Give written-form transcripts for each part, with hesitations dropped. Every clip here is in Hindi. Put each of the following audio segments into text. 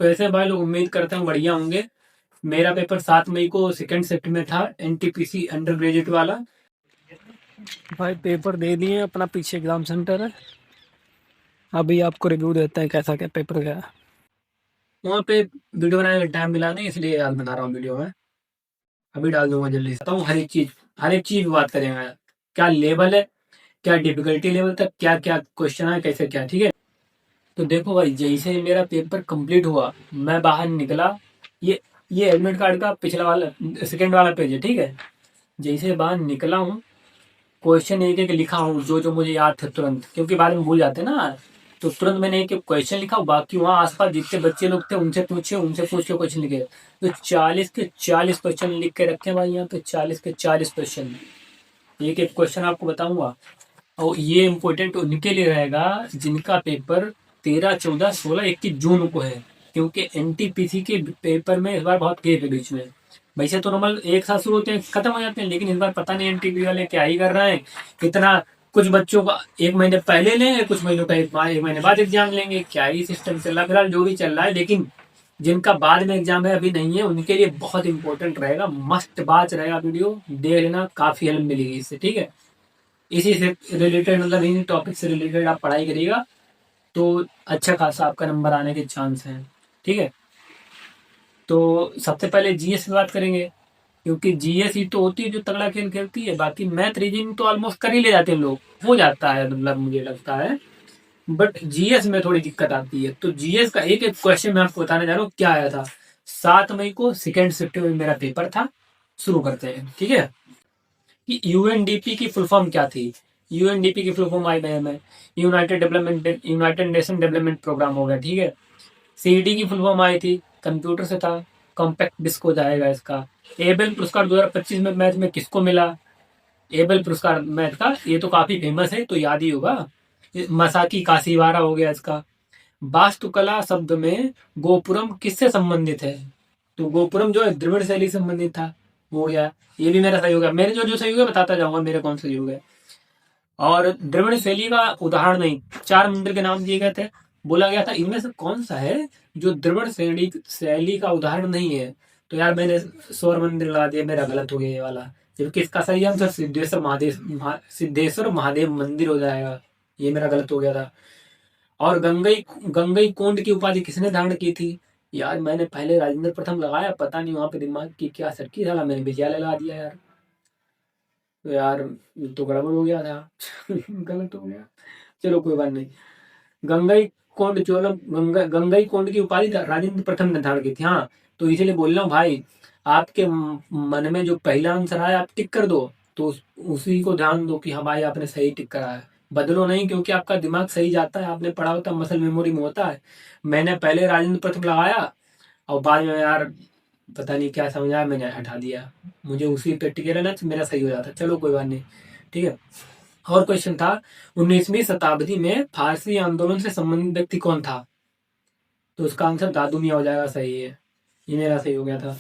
कैसे भाई लोग, उम्मीद करता हूँ बढ़िया होंगे। मेरा पेपर 7 मई को सेकंड शिफ्ट में था, एनटीपीसी अंडर ग्रेजुएट वाला। भाई पेपर दे दिए, अपना पीछे एग्जाम सेंटर है। अभी आपको रिव्यू देते हैं कैसा क्या पेपर गया। वहाँ पे वीडियो बनाने का टाइम मिला नहीं, इसलिए आज बना रहा हूँ वीडियो में। अभी डाल दूंगा जल्दी से। बताऊँ हर एक चीज बात करेंगे। क्या लेवल है, क्या डिफिकल्टी लेवल तक, क्या क्या क्वेश्चन है, कैसे क्या, ठीक है। तो देखो भाई, जैसे ही मेरा पेपर कंप्लीट हुआ, मैं बाहर निकला। ये ये एडमिट कार्ड का पिछला वाला सेकंड वाला पेज है, ठीक है। जैसे बाहर निकला हूँ, क्वेश्चन एक एक लिखा हूँ, जो जो मुझे याद थे तुरंत, क्योंकि बाद में भूल जाते ना। तो तुरंत मैंने एक एक क्वेश्चन लिखा, बाकी वहाँ आसपास जितने बच्चे लोग थे उनसे पूछ के क्वेश्चन लिखे। तो 40 के 40 क्वेश्चन लिख के रखे भाई, यहाँ पे 40 के 40 क्वेश्चन। एक एक क्वेश्चन आपको बताऊंगा। और ये इम्पोर्टेंट उनके लिए रहेगा जिनका पेपर 13, 14, 16, 21 जून को है। क्योंकि एनटीपीसी के पेपर में इस बार बहुत गैप है बीच में। वैसे तो नॉर्मल एक साथ शुरू होते हैं, खत्म हो जाते हैं, लेकिन इस बार पता नहीं एनटीपी वाले क्या ही कर रहे हैं। कितना कुछ बच्चों का 1 महीने पहले लेंगे, कुछ महीनों का 1 महीने बाद एग्जाम लेंगे, क्या ही सिस्टम चल रहा है। फिलहाल जो भी चल रहा है, लेकिन जिनका बाद में एग्जाम है, अभी नहीं है, उनके लिए बहुत इंपॉर्टेंट रहेगा। मस्त बात रहेगा, वीडियो देख लेना, काफी हेल्प मिलेगी इससे, ठीक है। इसी से रिलेटेड, मतलब इन्हीं टॉपिक से रिलेटेड आप पढ़ाई करिएगा, तो अच्छा खासा आपका नंबर आने के चांस हैं, ठीक है। तो सबसे पहले जीएस की बात करेंगे, क्योंकि जीएस ही तो होती है जो तगड़ा खेल खेलती है। बाकी मैथ रीजनिंग तो ऑलमोस्ट कर ही ले जाते हैं लोग, हो जाता है, मतलब मुझे लगता है। बट जीएस में थोड़ी दिक्कत आती है। तो जीएस का एक एक क्वेश्चन मैं आपको बताने जा रहा हूँ क्या आया था। 7 मई को सेकेंड शिफ्ट में मेरा पेपर था। शुरू करते हैं, ठीक है। कि यूएनडीपी की फुल फॉर्म क्या थी। यूएनडीपी की फुल फॉर्म आई में यूनाइटेड नेशन डेवलपमेंट प्रोग्राम हो गया, ठीक है। सीडी की फुल फॉर्म आई थी, कंप्यूटर से था, कॉम्पैक्ट डिस्क हो जाएगा इसका। एबेल पुरस्कार 2025 में मैथ में किसको मिला। एबेल पुरस्कार मैथ का, ये तो काफी फेमस है, तो याद ही होगा। मसाकी कासीवारा हो गया इसका। वास्तुकला शब्द में गोपुरम किससे संबंधित है। तो गोपुरम जो है द्रविड़ शैली से संबंधित था, हो गया। ये भी मेरा सही हो गया। मेरे जो जो सही हो गया बताता जाऊंगा मेरे कौन सही हो गए। और द्रविड़ शैली का उदाहरण नहीं, 4 मंदिर के नाम दिए गए थे। बोला गया था इनमें से कौन सा है जो द्रविड़ शैली शैली का उदाहरण नहीं है। तो यार मैंने स्वर्ण मंदिर लगा दिया, मेरा गलत हो गया ये वाला। जबकि इसका सही आंसर सिद्धेश्वर महादेव मंदिर हो जाएगा। ये मेरा गलत हो गया था। और गंगई गंगई कोंड की उपाधि किसने धारण की थी। यार मैंने पहले राजेंद्र प्रथम लगाया, पता नहीं वहां पे दिमाग की क्या सरकी था, मैंने विजयालय लगा दिया यार। तो यार ये तो गड़बड़ हो गया था। गलत हो गया। चलो कोई बात नहीं। गंगई कोंड चोलम गंगई कोंड की उपाधि राजेंद्र प्रथम ने धारण की थी, हाँ। तो इसीलिए बोल रहा हूँ भाई, आपके मन में जो पहला आंसर आया आप टिक कर दो। तो उसी को ध्यान दो कि हाँ भाई आपने सही टिक करा है। बदलो नहीं, क्योंकि आपका दिमाग सही जाता है, आपने पढ़ा होता है, मसल मेमोरी में होता है। मैंने पहले राजेंद्र प्रथम लगाया, और बाद में यार पता नहीं क्या समझा, मैंने हटा दिया। मुझे उसी पे टिके रहना तो मेरा सही हो जाता। चलो कोई बात नहीं, ठीक है। और क्वेश्चन था, 19वीं शताब्दी में फारसी आंदोलन से संबंधित व्यक्ति कौन था। तो उसका आंसर दादू मियाँ हो जाएगा, सही है। ये मेरा सही हो गया था।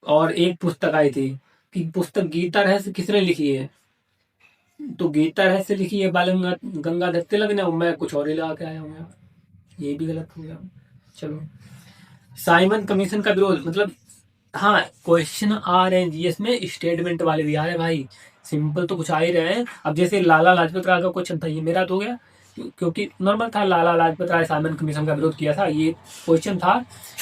और एक पुस्तक आई थी, कि पुस्तक गीता रहस्य किसने लिखी है। तो गीता रहस्य लिखी है बाल गंगाधर तिलक ने, और मैं कुछ और ही लगा के आया हूँ यार। ये भी गलत हो गया। चलो, साइमन कमीशन का विरोध, मतलब हाँ, क्वेश्चन आ रहे हैं जीएस में, स्टेटमेंट वाले भी आ रहे हैं भाई। सिंपल तो कुछ आ ही रहे हैं। अब जैसे लाला लाजपत राय का क्वेश्चन था, ये मेरा तो हो गया, क्योंकि नॉर्मल था। लाला लाजपत राय साइमन कमीशन का विरोध किया था। ये क्वेश्चन था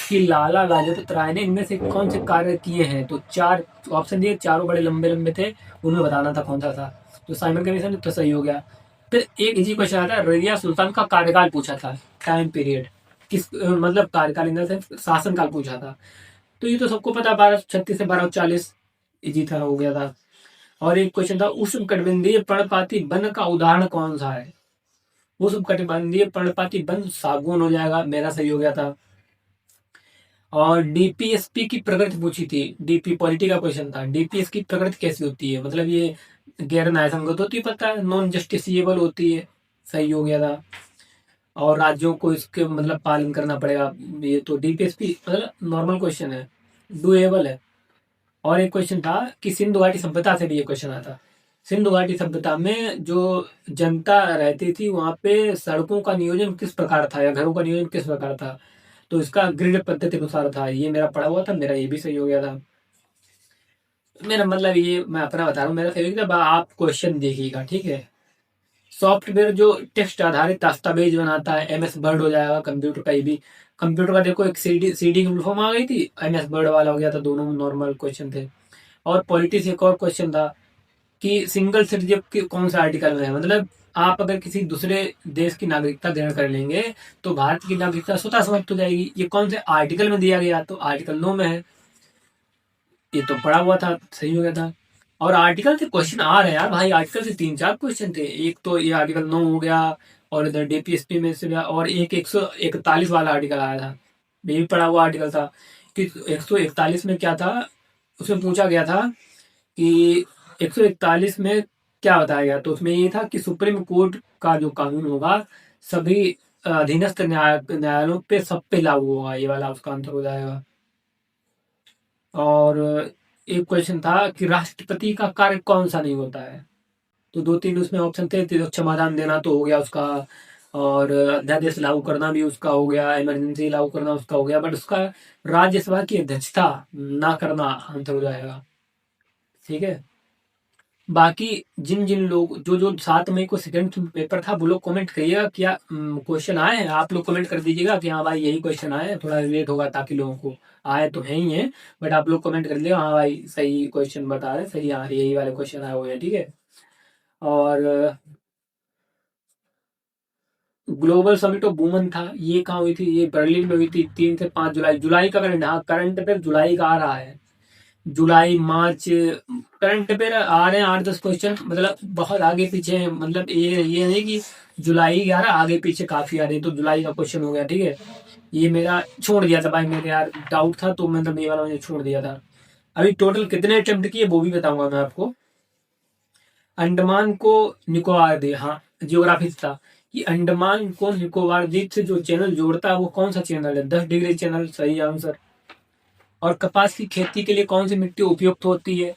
कि लाला लाजपत राय ने इनमें से कौन से कार्य किए हैं। तो 4 ऑप्शन दिए, चारों बड़े लंबे लंबे थे, उनमें बताना था कौन सा था। तो साइमन कमीशन तो सही हो गया। फिर एक इजी क्वेश्चन आता है, रजिया सुल्तान का कार्यकाल पूछा था, टाइम पीरियड किस, मतलब कार्यकाल इन द सेंस शासनकाल पूछा था। तो ये तो सबको पता, 1236 से 1240 इजी था, हो गया था। और एक क्वेश्चन था, उष्णकटिबंधीय पर्णपाती वन का उदाहरण कौन सा है। उष्णकटिबंधीय पर्णपाती वन सागौन हो जाएगा, मेरा सही हो गया था। और डीपीएसपी की प्रकृति पूछी थी, डीपी पॉलिटी का क्वेश्चन था, डीपीएस की प्रकृति कैसी होती है, मतलब ये गैर न्यायसंगत होती है, पता है, नॉन जस्टिसएबल होती है, सही हो गया था। और राज्यों को इसके मतलब पालन करना पड़ेगा। ये तो डीपीएसपी मतलब नॉर्मल क्वेश्चन है, डुएबल है। और एक क्वेश्चन था कि सिंधु घाटी सभ्यता से भी ये क्वेश्चन आता। सिंधु घाटी सभ्यता में जो जनता रहती थी, वहां पे सड़कों का नियोजन किस प्रकार था, या घरों का नियोजन किस प्रकार था। तो इसका ग्रिड पद्धति अनुसार था, ये मेरा पढ़ा हुआ था, मेरा ये भी सही हो गया था। मेरा मतलब ये मैं अपना बता रहा हूँ, मेरा सही हो गया था। आप क्वेश्चन देखिएगा, ठीक है। सॉफ्टवेयर जो टेक्स्ट आधारित दस्तावेज बनाता है, एमएस वर्ड हो जाएगा कंप्यूटर का। ये भी कंप्यूटर का देखो, एक सीडी की फॉर्म आ गई थी, एमएस वर्ड वाला हो गया था, दोनों नॉर्मल क्वेश्चन थे। और पॉलिटिक्स एक और क्वेश्चन था कि सिंगल सिटीजन के कौन सा आर्टिकल में है, मतलब आप अगर किसी दूसरे देश की नागरिकता ग्रहण कर लेंगे तो भारत की नागरिकता स्वतः समाप्त हो जाएगी। ये कौन से आर्टिकल में दिया गया, तो आर्टिकल 9 में है। ये तो पढ़ा हुआ था, सही हो गया था। और आर्टिकल से क्वेश्चन आ रहे हैं यार भाई, आर्टिकल से 3-4 क्वेश्चन थे। एक तो ये आर्टिकल 9 हो गया, और इधर डीपीएसपी में से गया, और एक 141 वाला आर्टिकल आया था, ये भी पढ़ा हुआ आर्टिकल था। कि 141 में क्या था, उसमें पूछा गया था कि 141 में क्या बताया गया, तो उसमें ये था कि सुप्रीम कोर्ट का जो कानून होगा सभी अधीनस्थ न्यायालयों पे, सब पे लागू होगा, ये वाला उसका आंसर हो जाएगा। और एक क्वेश्चन था कि राष्ट्रपति का कार्य कौन सा नहीं होता है, तो 2-3 उसमें ऑप्शन थे, तो क्षमादान देना तो हो गया उसका, और अध्यादेश लागू करना भी उसका हो गया, इमरजेंसी लागू करना उसका हो गया, बट उसका राज्यसभा की अध्यक्षता ना करना आंसर हो जाएगा, ठीक है। बाकी जिन जिन लोग जो जो 7 मई को सेकंड पेपर था, वो लोग कमेंट करिएगा क्या क्वेश्चन आए हैं। आप लोग कमेंट कर दीजिएगा कि हाँ भाई यही क्वेश्चन आए हैं, थोड़ा लेट होगा ताकि लोगों को आए तो है ही है, बट आप लोग कमेंट कर दीजिएगा हाँ भाई सही क्वेश्चन बता रहे हैं, सही यही वाले क्वेश्चन आए हुए हैं, ठीक है। और ग्लोबल समिट ऑफ वुमन था, ये कहाँ हुई थी, ये बर्लिन में हुई थी 3 से 5 जुलाई। जुलाई का करंट, हाँ करंट अफेयर जुलाई का आ रहा है, जुलाई मार्च करंट अफेयर आ रहे हैं 8-10 क्वेश्चन, मतलब बहुत आगे पीछे हैं, मतलब ये नहीं कि जुलाई 11 आगे पीछे काफी आ रहे हैं, तो जुलाई का क्वेश्चन हो गया, ठीक है। ये मेरा छोड़ दिया था भाई, मेरे यार डाउट था, तो मतलब ये वाला मैंने छोड़ दिया था। अभी टोटल कितने अटेम्प्ट किए वो भी बताऊंगा मैं आपको। अंडमान को निकोबार द्वीप, हाँ जियोग्राफी था कि अंडमान को निकोबार द्वीप से जो चैनल जोड़ता है वो कौन सा चैनल है, 10 डिग्री चैनल, सही आंसर। और कपास की खेती के लिए कौन सी मिट्टी उपयुक्त होती है,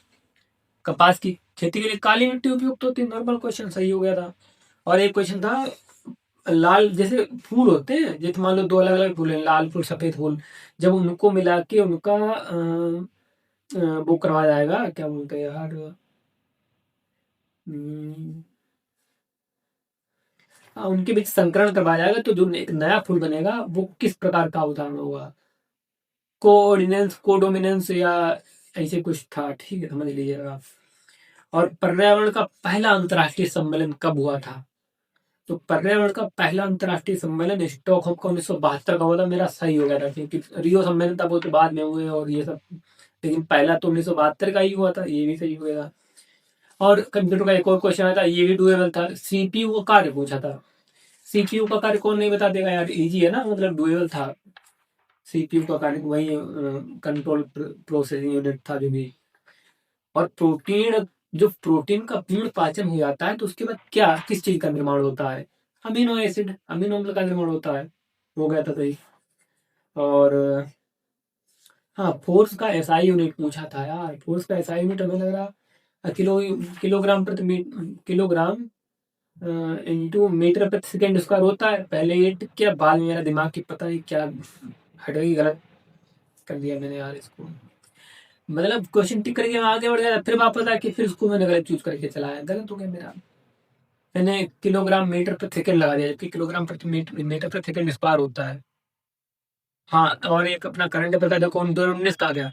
कपास की खेती के लिए काली मिट्टी उपयुक्त होती है, नॉर्मल क्वेश्चन, सही हो गया था। और एक क्वेश्चन था लाल, जैसे फूल होते हैं, जैसे मान लो 2 अलग अलग फूल हैं, लाल फूल सफेद फूल, जब उनको मिला के उनका वो करवाया जाएगा, क्या बोलते हैं यार, हम्म, उनके बीच संकरण करवाया जाएगा, तो जो एक नया फूल बनेगा वो किस प्रकार का उदाहरण होगा, कोऑर्डिनेंस, कोडोमिनेंस, या ऐसे कुछ था, ठीक है, समझ लीजिएगा। और पर्यावरण का पहला अंतर्राष्ट्रीय सम्मेलन कब हुआ था, तो पर्यावरण का पहला अंतर्राष्ट्रीय सम्मेलन स्टॉकहोम का 1972 का हुआ था, मेरा सही हो गया था, क्योंकि रियो सम्मेलन था वो तो बाद में हुए और ये सब, लेकिन पहला तो 1972 का ही हुआ था, ये भी सही हो गया था। और कंप्यूटर का एक और क्वेश्चन आया था, ये भी डुएबल था, सीपीयू का कार्य पूछा था। सीपीयू का कार्य कौन नहीं बता देगा यार, इजी है ना, मतलब डुएबल था। सीपीयू का कार्य वही कंट्रोल प्रोसेसिंग यूनिट था जो भी। और प्रोटीन, जो प्रोटीन का पूर्ण पाचन हो जाता है तो उसके बाद क्या, किस चीज का निर्माण होता है, अमीनो एसिड, अमीनो अम्ल का निर्माण होता है, हो गया था सही। और हाँ फोर्स का एसआई यूनिट पूछा था यार, फोर्स का एसआई यूनिट हमें लग रहा किलोग्राम प्रति किलोग्राम इंटू मीटर प्रति सेकेंड स्क्वायर होता है, पहले ये टिक किया, बाद में मेरा दिमाग की पता नहीं क्या हट गई, गलत कर दिया मैंने यार इसको, मतलब क्वेश्चन टिक करके मैं आगे बढ़ गया, फिर वापस आके फिर उसको मैंने गलत चूज करके चलाया, गलत हो गया मेरा। मैंने किलोग्राम मीटर प्रति सेकंड लगा दिया, जबकि किलोग्राम प्रति मीटर प्रति सेकंड इस बार होता है। हाँ और एक अपना करंट अफेयर का देखो 2019 का आ गया,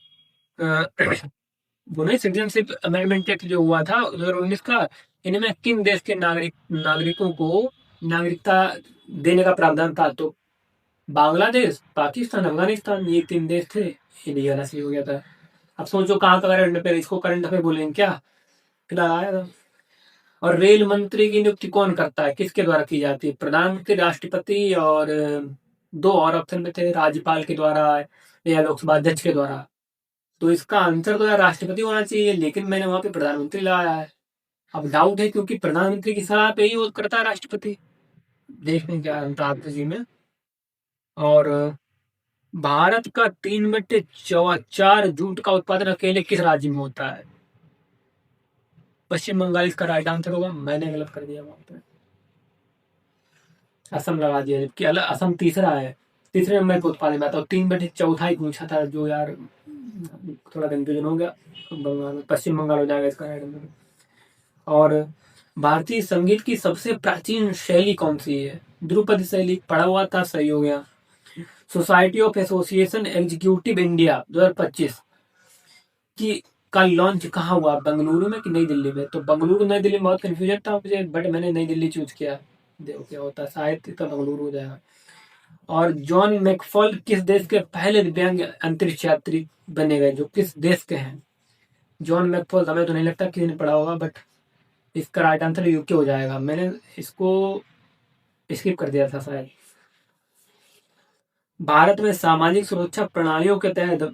वो नहीं सिटीजनशिप अमेंडमेंट एक्ट जो हुआ था 2019 का, इनमें किन देश के नागरिकों को नागरिकता देने का प्रावधान था, तो बांग्लादेश, पाकिस्तान, अफगानिस्तान, ये 3 देश थे। इंडिया वाला सही हो गया था। अब सोचो कहाँ का करंट अफेयर, इसको करंट अफेयर बोलेंगे क्या, फिलहाल आया था। और रेल मंत्री की नियुक्ति कौन करता है, किसके द्वारा की जाती है, प्रधानमंत्री, राष्ट्रपति, और दो और ऑप्शन में थे, राज्यपाल के द्वारा या लोकसभा अध्यक्ष के द्वारा। तो इसका आंसर तो यार राष्ट्रपति होना चाहिए, लेकिन मैंने वहां पे प्रधानमंत्री लगाया है। अब डाउट है क्योंकि प्रधानमंत्री की सलाह पे ही वो करता है राष्ट्रपति, देखने क्या अंतर जी में। और भारत का 3/4 जूट का उत्पादन अकेले किस राज्य में होता है, पश्चिम बंगाल इसका राइट आंसर होगा, मैंने गलत कर दिया वहां पे, असम लगा दिया, जबकि असम तीसरा है। तीसरे नंबर पे उत्पादन में आता है। 3/4 ही पूछा था, जो यार थोड़ा कंफ्यूजन हो गया। पश्चिम बंगाल हो जाएगा इसका राइट आंसर। और भारतीय संगीत की सबसे प्राचीन शैली कौन सी है? ध्रुपद शैली, पढ़ा हुआ था, सही हो गया। Society of association executive India 2025 की का लॉन्च कहाँ हुआ? बेंगलुरु में कि नई दिल्ली में? तो बेंगलुरु नई दिल्ली में बहुत कंफ्यूजन था मुझे, बट मैंने नई दिल्ली चूज किया। देखो क्या होता है, शायद तो बेंगलुरु हो जाएगा। और जॉन मैकफॉल किस देश के पहले दिव्यांग अंतरिक्ष यात्री बने गए? जो किस देश के हैं? जॉन मैकफॉल, हमें तो नहीं लगता किसी ने पढ़ा होगा, बट इसका राइट आंसर यूके हो जाएगा। मैंने इसको स्किप कर दिया था शायद। भारत में सामाजिक सुरक्षा प्रणालियों के तहत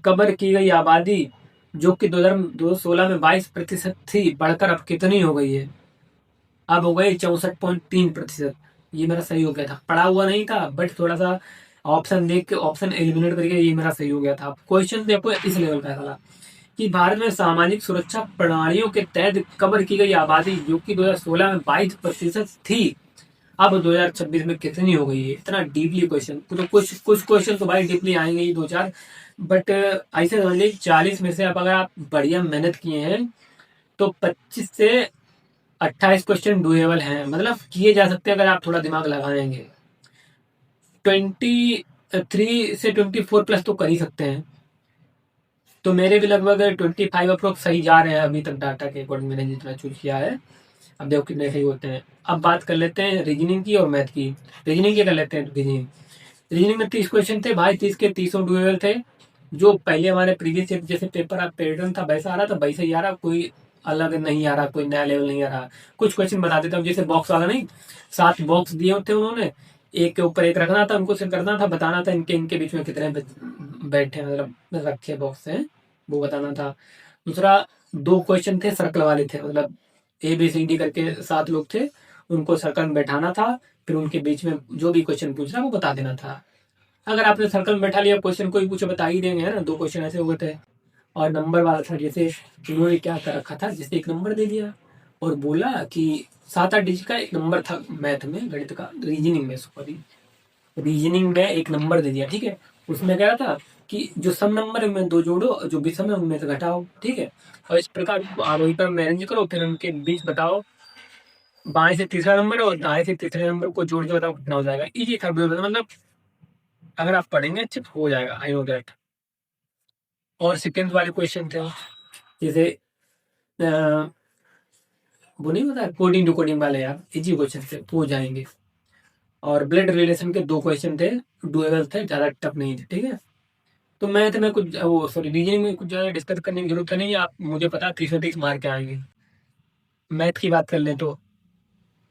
कवर की गई आबादी जो कि 2016 में 22% थी, बढ़कर अब कितनी हो गई है? अब हो गई 64.3%। ये मेरा सही हो गया था, पढ़ा हुआ नहीं था, बट थोड़ा सा ऑप्शन देख के ऑप्शन एलिमिनेट करके ये मेरा सही हो गया था। क्वेश्चन देखो इस लेवल का था कि भारत में सामाजिक सुरक्षा प्रणालियों के तहत कवर की गई आबादी जो कि 2016 में 22% थी, अब 2026 में कितनी हो गई है? इतना डीपली क्वेश्चन, तो कुछ कुछ क्वेश्चन तो भाई डीपली आएंगे ही दो चार, बट ऐसे समझ लीजिए 40 में से अब अगर आप बढ़िया मेहनत किए हैं तो 25 से 28 क्वेश्चन डुएबल हैं, मतलब किए जा सकते हैं अगर आप थोड़ा दिमाग लगाएंगे। 23 से 24 प्लस तो कर ही सकते हैं। तो मेरे भी लगभग 25 अप्रोक्स सही जा रहे हैं अभी तक, डाटा के अकॉर्डिंग मैंने जितना चूज किया है। अब देखो कितने सही होते हैं। अब बात कर लेते हैं रीजनिंग की और मैथ की। रीजनिंग की कर लेते हैं। रीजनिंग रीजनिंग में 30 क्वेश्चन थे भाई, 30 के 30 डुएबल थे। जो पहले हमारे प्रीवियस ईयर जैसे पेपर पैटर्न था वैसा आ रहा था, वैसे ही आ रहा, कोई अलग नहीं आ रहा, कोई नया लेवल नहीं आ रहा। कुछ क्वेश्चन बता देता हूँ, जैसे बॉक्स वाला नहीं, 7 बॉक्स दिए थे उन्होंने, एक के ऊपर एक रखना था, उनको सिर्फ करना था, बताना था इनके इनके बीच में कितने बैठे मतलब रखे बॉक्स हैं, वो बताना था। दूसरा 2 क्वेश्चन थे सर्कल वाले थे, मतलब ABCD करके 7 लोग थे, उनको सर्कल में बैठाना था, फिर उनके बीच में जो भी क्वेश्चन पूछ रहा है वो बता देना था। अगर आपने सर्कल में बैठा लिया, क्वेश्चन कोई पूछे बता ही देंगे, है ना। 2 क्वेश्चन ऐसे हुए थे। और नंबर वाला था, जैसे उन्होंने क्या कर रखा था, जैसे एक नंबर दे दिया और बोला कि 7-8 डिजिट का एक नंबर था, मैथ में, गणित का, रीजनिंग में, सॉरी रीजनिंग में एक नंबर दे दिया, ठीक है। उसमें क्या था कि जो सम नंबर है उनमें 2 जोड़ो, जो विषम है उनमें से घटाओ, ठीक है। और इस प्रकार आरोही पर अरेंज करो, फिर उनके बीच बताओ बाएं से तीसरा नंबर और दाएं से तीसरे नंबर को जोड़ के बताओ कितना हो जाएगा। इजी था मतलब, अगर आप पढ़ेंगे अच्छे तो हो जाएगा, आई नो दैट। और सेकेंड वाले क्वेश्चन थे, जैसे वो नहीं होता कोडिंग टू कोडिंग वाले, यार इजी क्वेश्चन थे, तो हो जाएंगे। और ब्लड रिलेशन के 2 क्वेश्चन थे, डुएबल थे, ज्यादा टफ नहीं थे, ठीक है। तो मैथ में कुछ वो सॉरी रीजनिंग में कुछ ज्यादा डिस्कस करने की जरूरत नहीं है, आप मुझे पता 30 मार्क आएंगे। मैथ की बात कर लें तो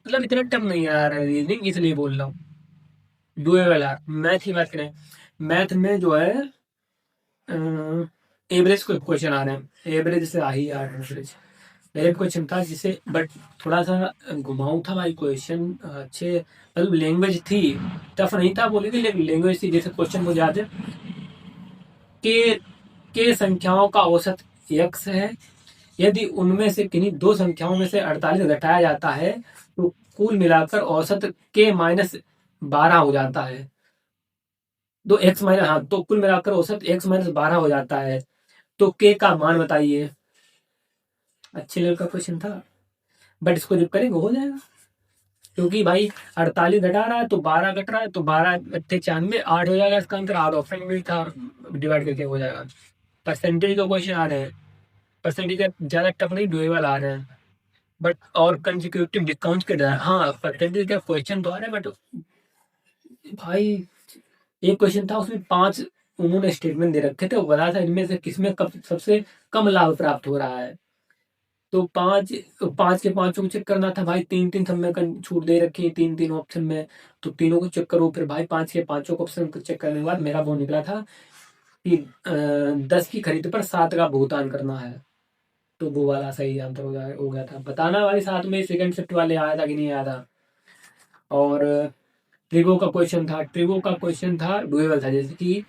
मतलब इतना टफ नहीं आ रहा है रीजनिंग, इसलिए बोल रहा हूँ डुएबल है। मैथ की बात करें, मैथ में जो है एवरेज क्वेश्चन आ रहे हैं, एवरेज से आ ही आ रहे हैं एवरेज। मेरे क्वेश्चन था जिसे, बट थोड़ा सा घुमाऊ था भाई क्वेश्चन, अच्छे मतलब लैंग्वेज थी, टफ नहीं था बोलेंगे, लेकिन लैंग्वेज थी। जैसे क्वेश्चन को याद है के संख्याओं का औसत x है, यदि उनमें से किन्हीं 2 संख्याओं में से 48 घटाया जाता है तो कुल मिलाकर औसत k-12 हो जाता है। दो x माइनस, हाँ, तो कुल मिलाकर औसत x-12 हो जाता है, तो k का मान बताइए। अच्छे लेवल का क्वेश्चन था, बट इसको जब करेंगे हो जाएगा, क्योंकि भाई 48 घटा रहा है तो 12 घट रहा है, तो 12×8 = 96, 8 हो जाएगा इसका आंसर। 8 ऑप्शन में था, डिवाइड करके हो जाएगा। परसेंटेज का क्वेश्चन आ रहे हैं, परसेंटेज का ज्यादा टफ नहीं, डुएबल आ रहे हैं, बट और कंसेक्यूटिव डिस्काउंट के डर, हाँ परसेंटेज का क्वेश्चन तो आ रहा है, बट भाई एक क्वेश्चन था उसमें 5 उन्होंने स्टेटमेंट दे रखे थे, वो बता था इनमें से किसमें कब सबसे कम लाभ प्राप्त हो रहा है। तो 5 के 5 को चेक करना था भाई, 3-3 सब में छूट दे रखी है, 3-3 ऑप्शन में, तो तीनों को चेक करो। फिर भाई 5 के 5 ऑप्शन को चेक करने के बाद मेरा वो निकला था कि 10 की खरीद पर 7 का भुगतान करना है, तो वो वाला सही आंसर हो गया था। बताना भाई साथ में सेकंड शिफ्ट वाले आया था कि नहीं आया था। और ट्रिगो का क्वेश्चन था डुएबल था, जैसे कि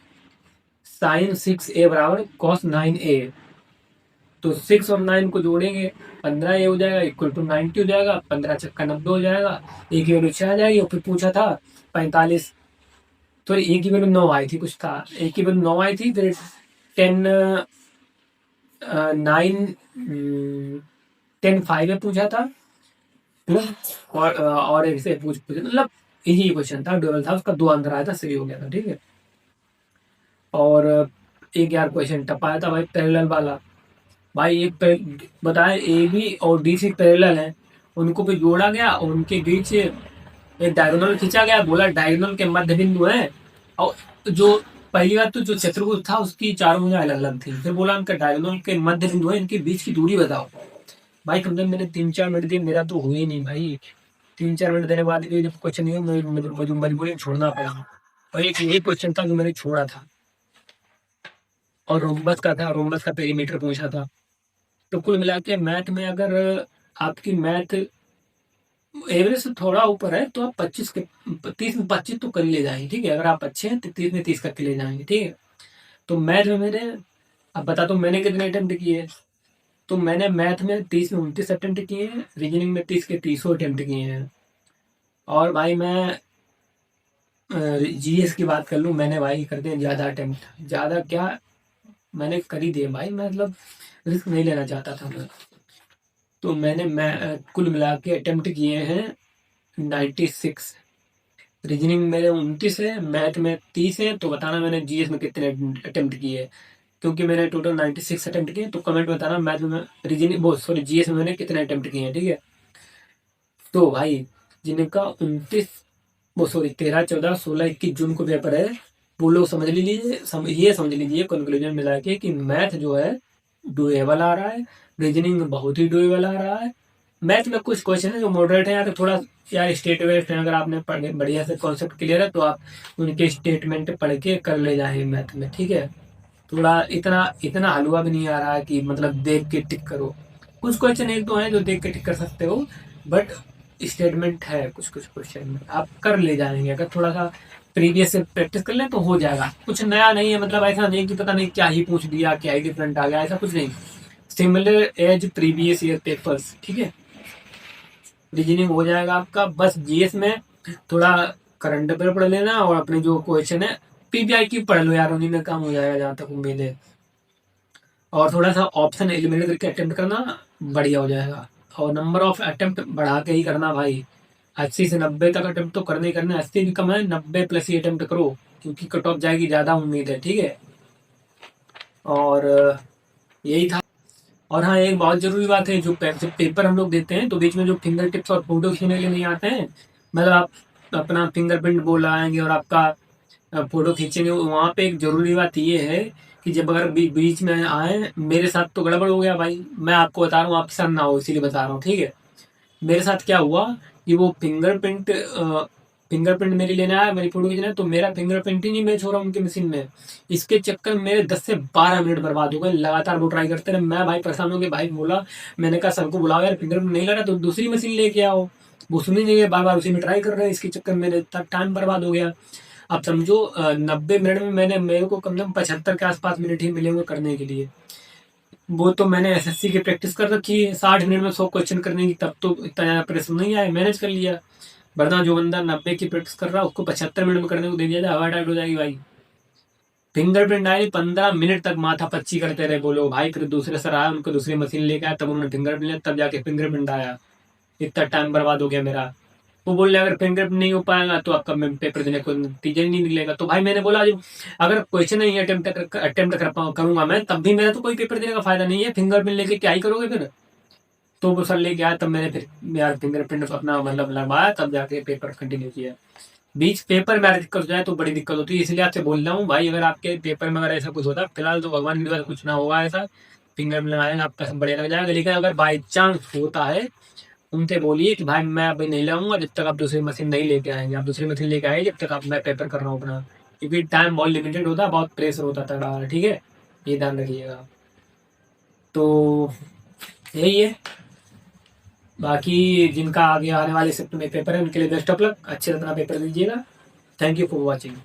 sin 6a बराबर cos 9a, तो 6 और 9 को जोड़ेंगे 15a हो जाएगा, इक्वल टू 90 हो जाएगा, 15 छक्का 90 हो जाएगा, एक की वैल्यू 6 आ जाएगी। और फिर पूछा था 45 तो ए की वैल्यू 9 आई थी, कुछ था, ए की वैल्यू 9 आई थी, फिर 10 9 10 5 में पूछा था, और एक से पूछ मतलब यही क्वेश्चन था, ड्यूरल था, उसका 2 आंसर आया था, सही हो गया था, ठीक है। और एक यार क्वेश्चन टप आया था भाई पैरेलल वाला। भाई बताए ए बी और डी सी पैरेलल है, उनको भी जोड़ा गया और उनके बीच एक डायगोनल खींचा गया, बोला डायगोनल के मध्य बिंदु है, और जो पहली बात तो जो चतुर्भुज था उसकी चारों भुजाएं अलग अलग थी, फिर बोला उनका डायगोनल के मध्य बिंदु है, इनके बीच की दूरी बताओ। भाई कम से कम मैंने 3-4 मिनट दिए, मेरा तो हुए ही नहीं भाई। 3-4 मिनट देने के बाद भी जब क्वेश्चन नहीं हुआ, मुझे मजबूरी छोड़ना पड़ा। और एक यही क्वेश्चन था जो मैंने छोड़ा था, और रोम्बस का था, रोम्बस का पेरीमीटर पूछा था। तो कुल मिला के मैथ में अगर आपकी मैथ एवरेज से थोड़ा ऊपर है तो आप 25 के 30 में 25 तो कर ही ले जाएंगे, ठीक है। अगर आप अच्छे हैं तो 30 में 30 करके ले जाएंगे, ठीक है। तो मैथ में मैंने, अब बता तो मैंने कितने अटेम्प्ट किए। तो मैंने मैथ में 30 में 29 अटेम्प्ट किए हैं, रीजनिंग में 30 के 30 अटेम्प्ट किए हैं। और भाई मैं जीएस की बात कर लूँ, मैंने भाई कर दिए ज़्यादा अटेम्प्ट, ज़्यादा क्या मैंने कर ही दिए भाई, मैं मतलब रिस्क नहीं लेना चाहता था मैं। तो मैं कुल मिला के अटेम्प्ट किए हैं 96। रीजनिंग मेरे 29 है, मैथ में 30 है, तो बताना मैंने जीएस में कितने अटेम्प्ट किए। क्योंकि मैंने टोटल 96 अटेम्प्ट किए, तो कमेंट में बताना मैथ में, रीजनिंग वो सॉरी जीएस में मैंने कितने अटेम्प्ट किए हैं, ठीक है। तो भाई जिनका 29 वो सॉरी 13 14 16 21 जून को पेपर है, वो लोग समझ लीजिए, ये समझ लीजिए कंक्लूजन मिला के कि मैथ जो है डुएबल आ रहा है, रीजनिंग बहुत ही डुएबल आ रहा है। मैथ में कुछ क्वेश्चन है जो मॉडरेट है, या तो थोड़ा यार स्टेट वेस्ट है, अगर आपने पढ़े बढ़िया से कॉन्सेप्ट क्लियर है तो आप उनके स्टेटमेंट पढ़ के कर ले जाए मैथ में, ठीक है। थोड़ा इतना इतना हलवा भी नहीं आ रहा है कि मतलब देख के टिक करो। कुछ क्वेश्चन एक दो हैं जो देख के टिक कर सकते हो, बट स्टेटमेंट है कुछ कुछ क्वेश्चन में आप कर ले जाएंगे, अगर थोड़ा सा प्रीवियस से प्रैक्टिस कर लें तो हो जाएगा। कुछ नया नहीं है, मतलब ऐसा नहीं कि पता नहीं क्या ही पूछ दिया, क्या ही डिफरेंट आ गया, ऐसा कुछ नहीं। Similar as previous year papers, ठीक है। रीजनिंग हो जाएगा आपका, बस जीएस में थोड़ा करंट अफेयर पढ़ लेना, और अपने जो क्वेश्चन है पीपीआई की पढ़ लो यार, उन्हीं में काम हो जाएगा जहाँ तक उम्मीद है। और थोड़ा सा ऑप्शन एलिमिनेट करके अटेम्प्ट करना, बढ़िया हो जाएगा। और नंबर ऑफ अटेम्प्ट बढ़ा के ही करना भाई, 80 से 90 तक अटेम्प्ट तो करने ही करना, 80 भी कम है, 90 प्लस ही अटेम्प्ट करो, क्योंकि कट ऑफ जाएगी, ज़्यादा उम्मीद है, ठीक है। और यही था। और हाँ, एक बहुत जरूरी बात है, जो पेपर हम लोग देते हैं तो बीच में जो फिंगर टिप्स और फोटो खींचने के लिए नहीं आते हैं, मतलब आप अपना फिंगरप्रिंट बोल आएंगे और आपका फोटो खींचेंगे, वहाँ पे एक जरूरी बात ये है कि जब अगर बीच में आए, मेरे साथ तो गड़बड़ हो गया भाई, मैं आपको बता रहा हूँ, आपके साथ ना हो इसीलिए बता रहा हूँ, ठीक है। मेरे साथ क्या हुआ कि वो फिंगरप्रिंट मेरी लेने आया, मेरी फोटो खींचना है, तो मेरा फिंगरप्रिंट ही नहीं मैच हो रहा उनकी मशीन में। इसके चक्कर में मेरे 10 से 12 मिनट बर्बाद हो गए, लगातार वो ट्राई करते रहे, मैं भाई परेशान हो गया भाई, बोला मैंने कहा सबको बुलाओ यार, फिंगरप्रिंट नहीं लगा तो दूसरी मशीन लेके आओ। वो सुनी नहीं है, बार बार उसी में ट्राई कर रहे हैं, इसके चक्कर में मेरे तक टाइम बर्बाद हो गया। अब समझो 90 मिनट में मेरे को कम से कम 75 के आसपास मिनट ही मिले हुए करने के लिए। वो तो मैंने एसएससी की प्रैक्टिस कर रखी है 60 मिनट में 100 क्वेश्चन करने की, तब तो इतना ज़्यादा प्रेशर नहीं आया, मैनेज कर लिया। वरना जो बंदा 90 की प्रैक्टिस कर रहा है उसको 75 मिनट में करने को दे दिया जाए, हवा टाइट हो जाएगी भाई। फिंगरप्रिंट आए 15 मिनट तक माथा पच्ची करते रहे बोलो भाई, फिर दूसरे सर आया, उनको दूसरी मशीन लेके आया, तब उन्होंने फिंगरप्रिंट लिया, तब जाके फिंगरप्रिंट आया। इतना टाइम बर्बाद हो गया मेरा। वो बोल रहे अगर फिंगरप्रिंट नहीं हो पाएगा तो आपका पेपर देने को नतीजा ही नहीं निकलेगा। तो भाई मैंने बोला जो अगर क्वेश्चन नहीं अटेम्प्ट करूंगा मैं, तब भी मेरा तो कोई पेपर देने का फायदा नहीं है, फिंगरप्रिंट लेके क्या ही करोगे फिर। तो वो सर लेके आया, तब मैंने फिर यार फिंगरप्रिंट अपना मतलब लगवाया, तब जाके पेपर कंटिन्यू किया। बीच पेपर में अगर दिक्कत हो जाए तो बड़ी दिक्कत होती है, इसलिए आपसे बोल रहा हूँ भाई, अगर आपके पेपर में अगर ऐसा कुछ होता है, फिलहाल तो भगवान की दुआ से कुछ ना होगा ऐसा, फिंगरप्रिंट लगाएंगे आपका सब बढ़िया लग जाएगा। लेकिन अगर बाई चांस होता है, उनसे बोलिए कि भाई मैं अभी नहीं लाऊंगा जब तक आप दूसरी मशीन नहीं लेके आएंगे, आप दूसरी मशीन लेके आए जब तक आप मैं पेपर कर रहा हूँ अपना, क्योंकि टाइम बहुत लिमिटेड होता है, बहुत प्रेशर होता था तगड़ा, ठीक है। ये ध्यान रखिएगा। तो यही है, बाकी जिनका आगे आने वाले शिफ्ट में पेपर है उनके लिए बेस्ट ऑफ लक, अच्छे से अपना पेपर दीजिएगा। Thank you for watching.